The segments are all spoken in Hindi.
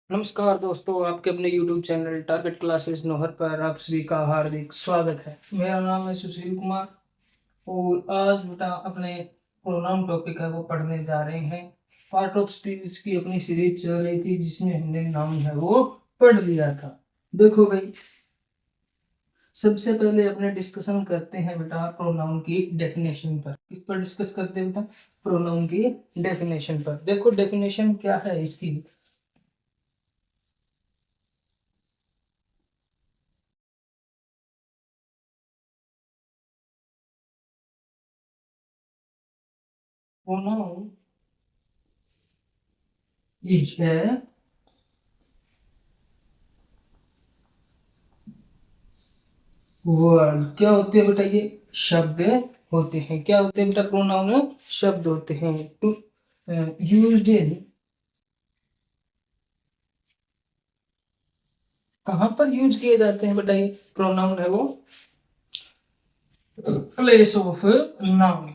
नमस्कार दोस्तों, आपके अपने YouTube channel target classes Nohar पर आप सभी का हार्दिक स्वागत है। मेरा नाम है सुशील कुमार और आज बेटा अपने प्रोनाउन टॉपिक है वो पढ़ने जा रहे हैं। पार्ट ऑफ स्पीच की अपनी सीरीज चल रही थी जिसमें हमने नाउन है वो पढ़ लिया था। देखो भाई, सबसे पहले अपने डिस्कशन करते हैं बेटा प्रोनाउन की डेफिनेशन पर। किस पर डिस्कस करते हैं बेटा? प्रोनाउन की डेफिनेशन पर। देखो डेफिनेशन क्या है इसकी। प्रोनाउन इज है वर्ड। क्या होते हैं बेटा? ये शब्द होते हैं। क्या होते हैं बेटा? प्रोनाउन शब्द होते हैं। टू यूज्ड इन, कहाँ पर यूज किए जाते हैं बेटा? ये प्रोनाउन है वो प्लेस ऑफ नाउन।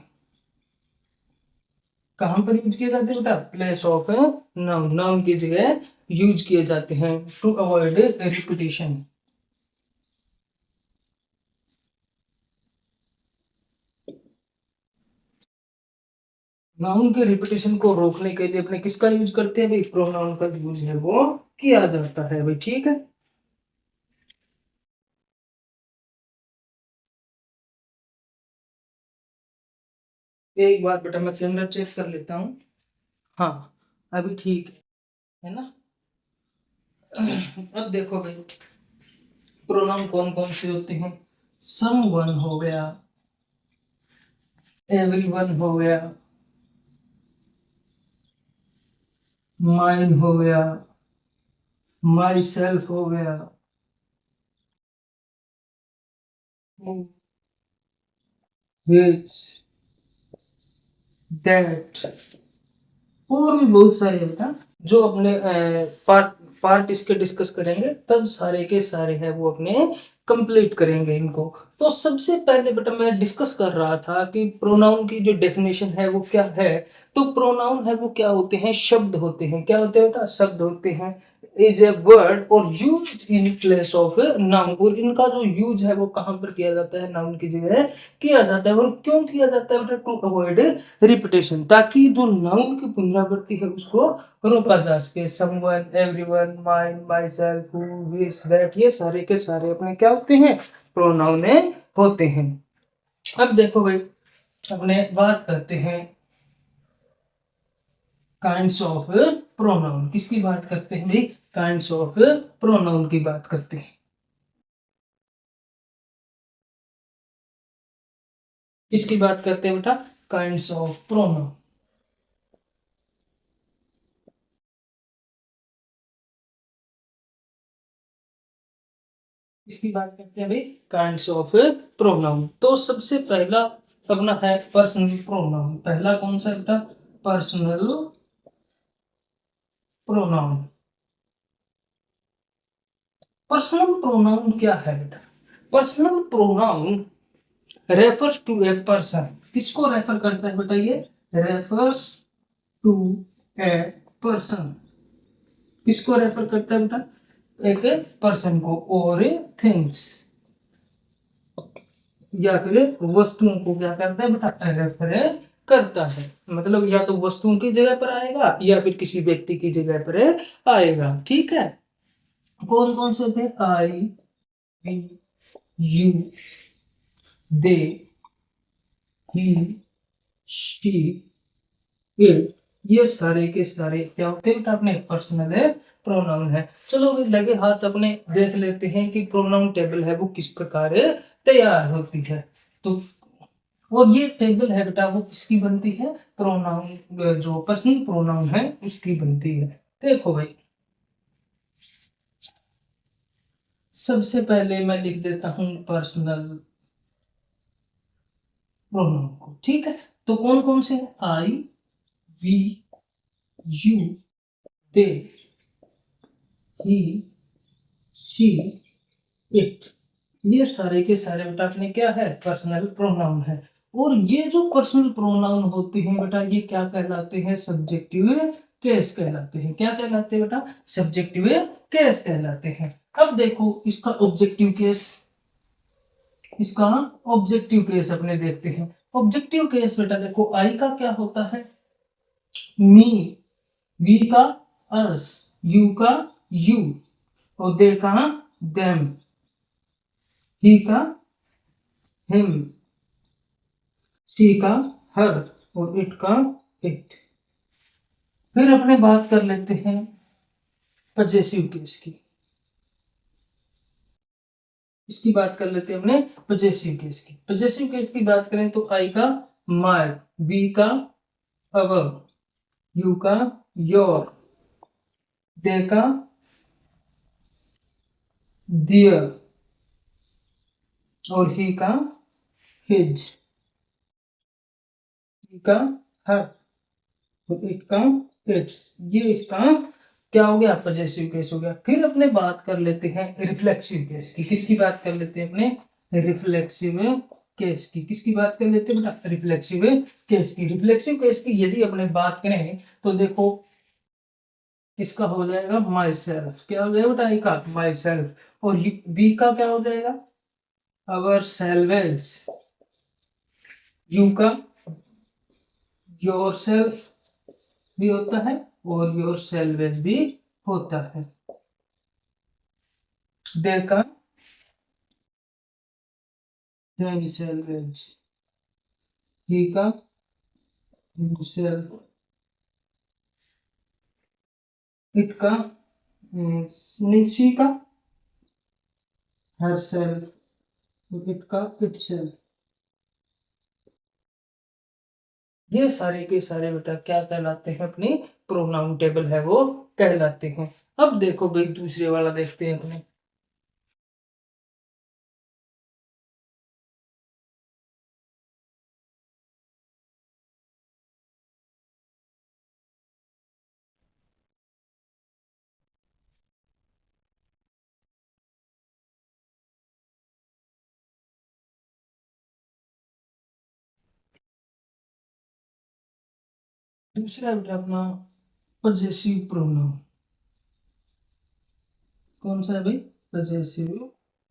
कहाँ पर यूज किए जाते हैं बेटा? प्लेस ऑफ नाउन, नाउन की जगह यूज किए जाते हैं टू अवॉइड रिपीटिशन। नाउन के रिपीटिशन को रोकने के लिए अपने किसका यूज करते हैं भाई? प्रोनाउन का यूज है वो किया जाता है भाई। ठीक है, एक बात बेटा, मैं कैमरा चेक कर लेता हूँ। हाँ, अभी ठीक है ना? अब देखो भाई, प्रोनाउन कौन कौन से होते हैं? समवन हो गया, एवरीवन हो गया, माइन हो गया, माई सेल्फ हो गया, विच, दैट, और भी बहुत सारे बेटा जो अपने पार्ट पार्ट इसके डिस्कस करेंगे तब सारे के सारे है वो अपने कंप्लीट करेंगे इनको। तो सबसे पहले बेटा मैं डिस्कस कर रहा था कि प्रोनाउन की जो डेफिनेशन है वो क्या है। तो प्रोनाउन है वो क्या होते हैं? शब्द होते हैं। क्या होते हैं बेटा? शब्द होते हैं। इज ए वर्ड और use in place of noun. और इनका जो यूज है वो कहाँ पर किया जाता है? नाउन की जगह किया जाता है। और क्यों किया जाता है बेटा? टू अवॉइड रिपीटेशन, ताकि जो नाउन की पुनरावृत्ति है उसको रोका जा सके। Someone, everyone, mine, my self, who, his, that, ये सारे के सारे अपने क्या होते हैं? प्रोनाउन होते हैं। अब देखो भाई, अपने बात करते हैं काइंड्स ऑफ प्रोनाउन। किसकी बात करते हैं भाई? काइंड्स ऑफ प्रोनाउन की बात करते हैं। किसकी बात करते हैं बेटा? Kinds of pronoun. इसकी बात करते हैं भाई काइंड्स ऑफ प्रोनाउन। तो सबसे पहला अपना है पर्सनल प्रोनाउन। पहला कौन सा बेटा? Personal pronoun. पर्सनल प्रोनाउन क्या है बेटा? Personal pronoun refers to a person. किसको रेफर करता है बेटा? ये रेफर्स टू ए पर्सन। किसको रेफर करता है बेटा? एक पर्सन को, और थिंग्स या फिर वस्तुओं को क्या करता है बेटा? रेफर करता है। मतलब या तो वस्तुओं की जगह पर आएगा या फिर किसी व्यक्ति की जगह पर आएगा। ठीक है, कौन कौन से होते हैं? I, we, you, they, he, she, it, ये सारे के सारे क्या होते हैं? अपने पर्सनल है प्रोनाउन है। चलो अभी लगे हाथ अपने देख लेते हैं कि प्रोनाउन टेबल है वो किस प्रकार तैयार होती है। तो वो ये टेबल है बेटा वो किसकी बनती है? प्रोनाउन, जो पर्सनल प्रोनाउन है उसकी बनती है। देखो भाई, सबसे पहले मैं लिख देता हूं पर्सनल प्रोनाउन को। ठीक है, तो कौन कौन से? I, we, you, they, he, she, it, ये सारे के सारे बेटा अपने क्या है? पर्सनल प्रोनाउन है। और ये जो पर्सनल प्रोनाउन होते हैं बेटा, ये क्या कहलाते हैं? सब्जेक्टिव केस कहलाते हैं। क्या कहलाते हैं बेटा? सब्जेक्टिव केस कहलाते हैं। अब देखो इसका ऑब्जेक्टिव केस, इसका ऑब्जेक्टिव केस अपने देखते हैं। ऑब्जेक्टिव केस बेटा देखो, आई का क्या होता है? मी, वी का अस, यू का यू, और दे का देम, ही का हिम, सी का हर, और इट का इट। फिर अपने बात कर लेते हैं पजेसिव केस की। इसकी बात कर लेते हैं अपने पजेसिव केस की। पजेसिव केस की बात करें तो आई का माय, वी का अवर, यू का योर, दे का दियर, और ही का हिज, ही का हर, और इट का इट्स। ये इसका क्या हो गया? पजेसिव केस हो गया। फिर अपने बात कर लेते हैं रिफ्लेक्सिव केस की। किसकी बात कर लेते हैं अपने? रिफ्लेक्सिव केस की। किसकी बात कर लेते हैं बेटा? रिफ्लेक्सिव केस की। रिफ्लेक्सिव केस की यदि अपने बात करें तो देखो इसका हो जाएगा माई सेल्फ। क्या हो जाएगा बेटा? का माई सेल्फ। और बी का क्या हो जाएगा? अवर सेल्वेज, यू का योर सेल्फ भी होता है, और योर सेल्वेज भी होता है। दे का themselves, he का himself, it का she का herself, it का itself। ये सारे के सारे बेटा क्या कहलाते हैं? अपनी प्रोनाउन टेबल है वो कहलाते हैं। अब देखो भाई दूसरे वाला देखते हैं अपने। दूसरा बेटा अपना पजेसिव प्रोनाउन। कौन सा है भाई? Possessive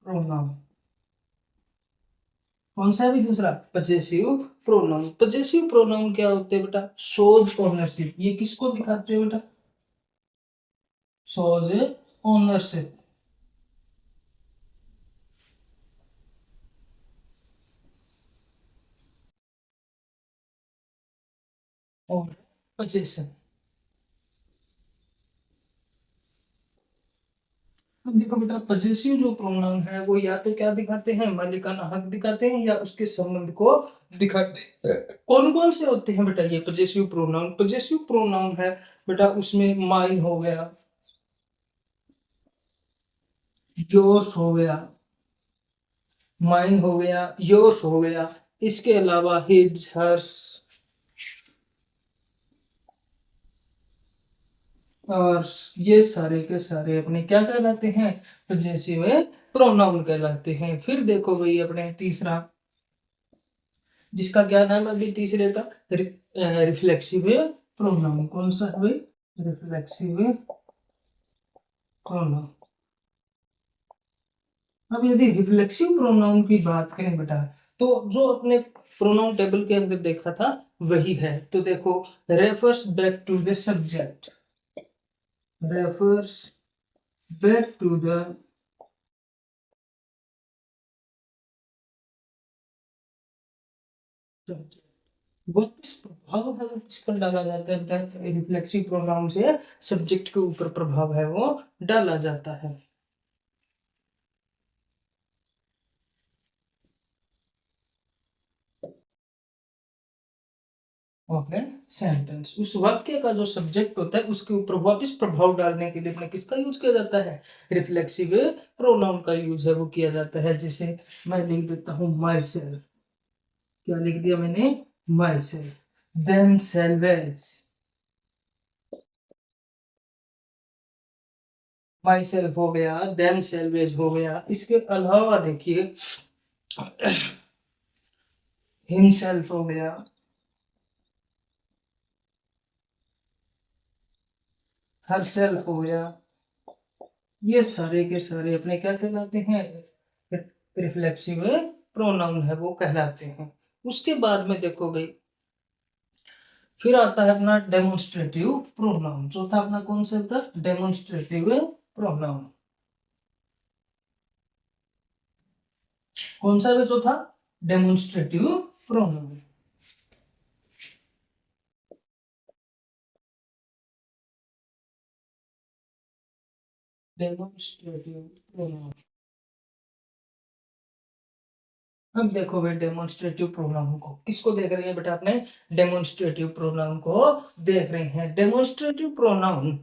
pronoun. कौन सा है भी दूसरा? Possessive pronoun. पजेसिव प्रोनाउन क्या होते हैं बेटा? Shows ownership. ये किसको दिखाते हैं बेटा? Shows ownership. और पोजीशन। अब देखो बेटा पजेसिव जो प्रोनाउन है वो या तो क्या दिखाते हैं? मालिकाना हक दिखाते हैं, या उसके संबंध को दिखाते हैं। कौन कौन से होते हैं बेटा ये पजेसिव प्रोनाउन? पजेसिव प्रोनाउन है बेटा, उसमें माइन हो गया, योर्स हो गया, माइन हो गया, योर्स हो गया। इसके अलावा हिज, हर्स, और ये सारे के सारे अपने क्या कहलाते हैं? पजेसिव प्रोनाउन कहलाते हैं। फिर देखो भाई अपने तीसरा, जिसका क्या नाम है अभी तीसरे का? Reflexive pronoun. कौन सा है भाई? Reflexive pronoun. अब यदि रिफ्लेक्सिव प्रोनाउन की बात करें बेटा, तो जो अपने प्रोनाउन टेबल के अंदर देखा था वही है। तो देखो, refers back to the subject, refers back to the subject. वो किस प्रभाव है वो किस पर डाला जाता है? रिफ्लेक्सिव प्रोनाउन से सब्जेक्ट के ऊपर प्रभाव है वो डाला जाता है। ओके, सेंटेंस उस वाक्य का जो सब्जेक्ट होता है उसके ऊपर वापस प्रभाव डालने के लिए अपने किसका यूज किया जाता है? रिफ्लेक्सिव प्रोनाउन का यूज है वो किया जाता है। जैसे मैं लिख देता हूँ माई सेल्फ। क्या लिख दिया मैंने? My self. Them salvage, my self हो गया, देम सेल्वेज हो गया। इसके अलावा देखिए हिमसेल्फ हो गया, हरसेल्फ हो गया, ये सारे के सारे अपने क्या कहलाते हैं, रिफ्लेक्सिव प्रोनाउन है वो कहलाते हैं। उसके बाद में देखो भाई, फिर आता है अपना डेमोन्स्ट्रेटिव प्रोनाउन। चौथा अपना कौन सा था, डेमोन्स्ट्रेटिव प्रोनाउन। कौन सा है चौथा, डेमोन्स्ट्रेटिव प्रोनाउन। Demonstrative pronoun. अब देखो भाई डेमोन्स्ट्रेटिव प्रोनाउन को, किसको देख रहे हैं बेटा अपने, डेमोन्स्ट्रेटिव प्रोनाउन को देख रहे हैं। डेमोन्स्ट्रेटिव प्रोनाउन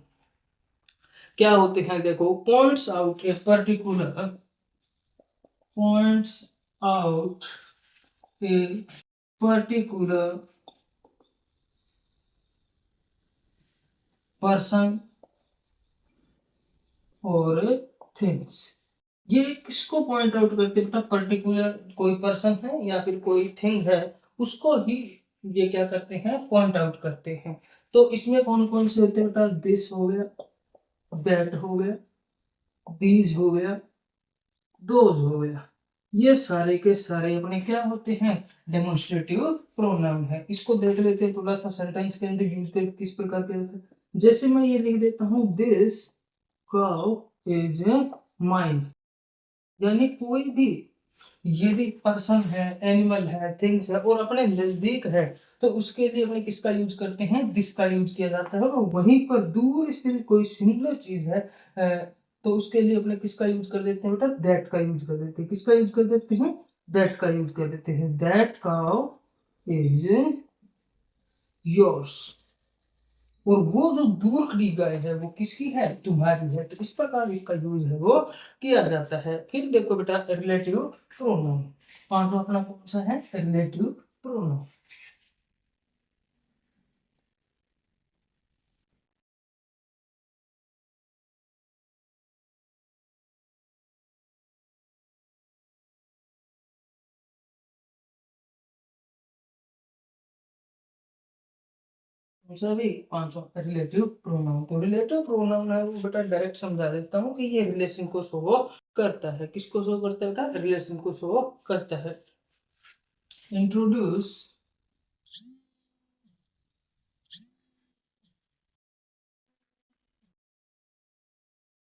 क्या होते हैं, देखो, points out a particular, points out a particular person और थिंग्स। ये किसको पॉइंट आउट करते हैं बेटा, पर्टिकुलर कोई पर्सन है या फिर कोई थिंग है, उसको ही ये क्या करते हैं, पॉइंट आउट करते हैं। तो इसमें कौन कौन से होते हैं बेटा, दिस हो गया, दैट हो गया, दीज हो गया, दोज हो गया, ये सारे के सारे अपने क्या होते हैं, डेमोन्स्ट्रेटिव प्रोनाउन है। इसको देख लेते हैं थोड़ा सा, सेंटेंस के अंदर यूज कर किस प्रकार के होते हैं। जैसे मैं ये लिख देता हूँ, दिस काउ इज माइन, यानी कोई भी यदि पर्सन है, एनिमल है, थिंग्स है और अपने नजदीक है, तो उसके लिए अपने किसका यूज करते हैं, दिस का यूज किया जाता है। और वहीं पर दूर स्थित कोई सिंगुलर चीज है, तो उसके लिए अपने किसका यूज कर देते हैं बेटा, दैट का यूज कर देते हैं। किसका यूज कर देते हैं, दैट का यूज कर देते हैं। That cow is yours. और वो जो दूर खड़ी गाय है वो किसकी है, तुम्हारी है। तो इस प्रकार इसका यूज है वो किया जाता है। फिर देखो बेटा रिलेटिव प्रोनाउन, पांचवा अपना कौन सा है, रिलेटिव प्रोनाउन। सभी पांचवा रिलेटिव प्रोनाउन। तो रिलेटिव प्रोनाउन है वो बेटा डायरेक्ट समझा देता हूँ कि ये रिलेशन को शो करता है। किसको शो करता है बेटा, रिलेशन को शो करता है। इंट्रोड्यूस